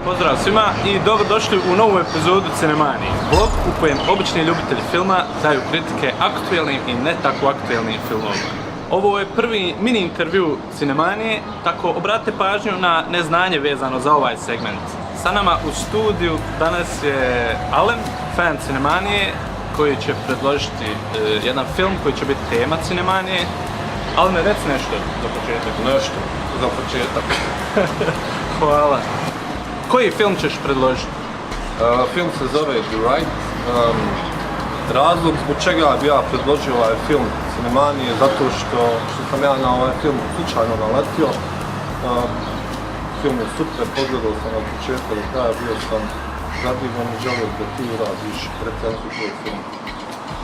Pozdrav svima i dobrodošli u novu epizodu Cinemanije, blog u kojem obični ljubitelji filma daju kritike aktuelnim i ne tako aktuelnim filmovima. Ovo je prvi mini intervju Cinemanije, tako obratite pažnju na neznanje vezano za ovaj segment. Sa nama u studiju danas je Alen, fan Cinemanije, koji će predložiti jedan film koji će biti tema Cinemanije. Alene, reci nešto za početak. Nešto za početak. Hvala. Koji film ćeš predložiti? Film se zove The Right. Razlog zbog čega bi ja predložio ovaj film Cinemanije zato što sam ja na ovaj film slučajno naletio. Film je super, pogledao sam na početka do kraja, bio sam zadivljen i želio da ti uradiš recenziju tvoj film.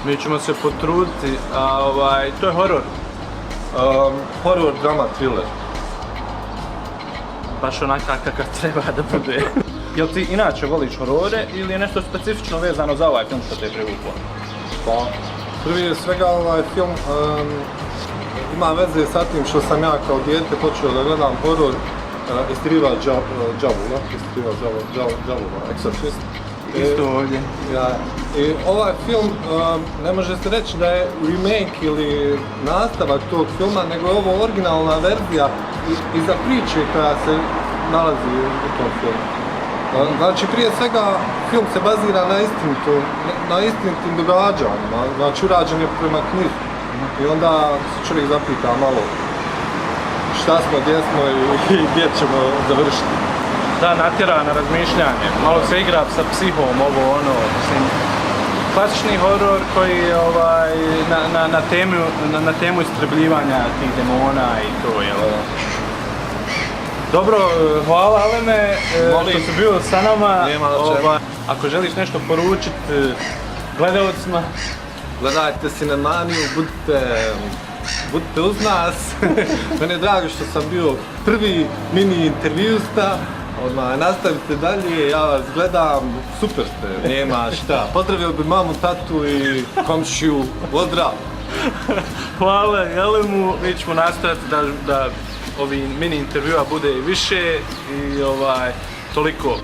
Mi ćemo se potruditi, a to je horor. Horor, drama, thriller. Baš onaka kakav treba da bude. Jel ti inače voliš horore ili je nešto specifično vezano za ovaj film što te je privuklo? Pa, prije svega ovaj film ima veze sa tim što sam ja kao dijete počeo da gledam horor Istriva Džavula, Exorcist. Isto ovdje. I ovaj film ne može se reći da je remake ili nastavak tog filma, nego je ovo originalna verzija iza priče koja se nalazi u tom filmu. Znači, prije svega, film se bazira na istinitim događanjima, znači urađen je prema knjizi. I onda se čovjek zapita malo šta smo, gdje smo i gdje ćemo završiti. Da, natjera na razmišljanje, malo se igra sa psihom, mislim, klasični horor koji je na temu istrebljivanja tih demona i to, jel? Dobro, hvala Alene što si bio sa nama. Ako želiš nešto poručiti gledalcima. Gledajte Cinemaniju, budite uz nas. Meni je drago što sam bio prvi mini intervjusta. Nastavite dalje, ja vas gledam, super ste, nema šta. Pozdravio bi mamu, tatu i komšiju, pozdrav! Hvala Jelenu, mi ćemo nastaviti da ovi mini intervjua bude i više i toliko.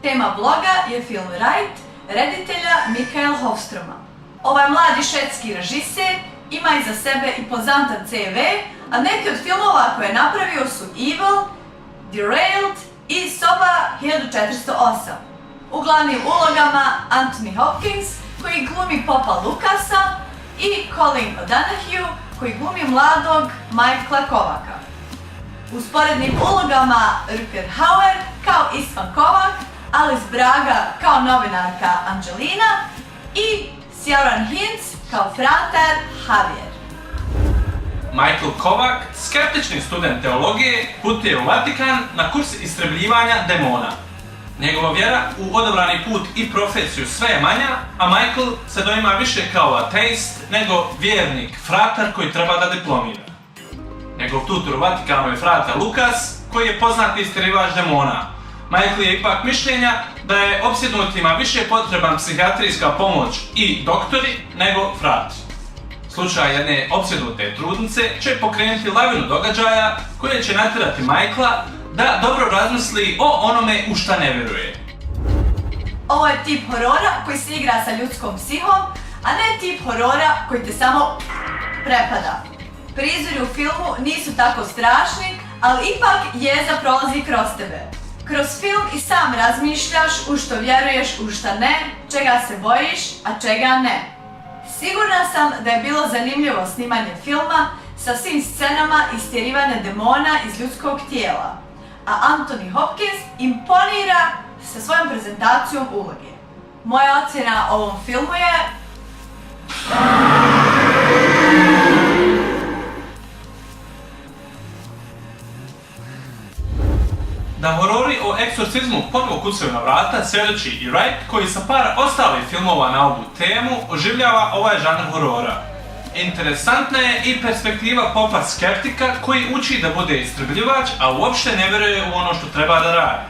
Tema vloga je film Right, reditelja Mikael Håfströma. Ovaj mladi švedski režiser ima iza sebe impozantan CV, a neki od filmova koje je napravio su Evil, Derailed i Soba 1408. U glavnim ulogama Anthony Hopkins, koji glumi Popa Lukasa, i Colin O'Donoghue, koji glumi mladog Michaela Kovaka. U sporednim ulogama Rutger Hauer kao Istvan Kovak, Alice Braga kao novinarka Angelina i Ciaran Hinds kao fratar Javier. Michael Kovak, skeptični student teologije, putuje u Vatikan na kurs istrebljivanja demona. Njegova vjera u odabrani put i profesiju sve je manja, a Michael se doima više kao ateist nego vjernik, fratar koji treba da diplomira. Njegov tutor u Vatikanu je fratar Lukas, koji je poznati istjerivač demona. Michael je ipak mišljenja da je opsjednutima više potreban psihijatrijska pomoć i doktori nego frat. Slučaj jedne opsjednute trudnice će pokrenuti lavinu događaja koje će natjerati Michaela da dobro razmisli o onome u šta ne vjeruje. Ovo je tip horora koji se igra sa ljudskom psihom, a ne tip horora koji te samo prepada. Prizori u filmu nisu tako strašni, ali ipak jeza prolazi kroz tebe. Kroz film i sam razmišljaš u što vjeruješ, u šta ne, čega se bojiš, a čega ne. Sigurna sam da je bilo zanimljivo snimanje filma sa svim scenama istjerivanja demona iz ljudskog tijela, a Anthony Hopkins imponira sa svojom prezentacijom uloge. Moja ocjena o ovom filmu je... Da horori o eksorcizmu ponovo kucaju na vrata svjedoči i Right, koji sa par ostalih filmova na ovu temu oživljava ovaj žanr horora. Interesantna je i perspektiva popa skeptika koji uči da bude istrbljivač, a uopšte ne vjeruje u ono što treba da radi.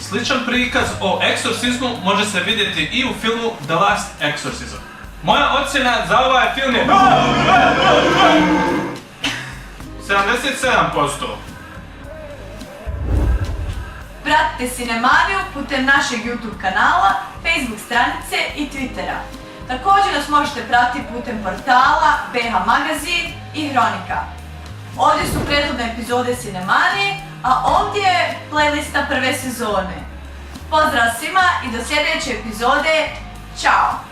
Sličan prikaz o egzorcizmu može se vidjeti i u filmu The Last Exorcism. Moja ocjena za ovaj film je 77%. Pratite Cinemaniju putem našeg YouTube kanala, Facebook stranice i Twittera. Također nas možete pratiti putem portala BH Magazin i Hronika. Ovdje su prethodne epizode Cinemanije, a ovdje je playlista prve sezone. Pozdrav svima i do sljedeće epizode. Ćao!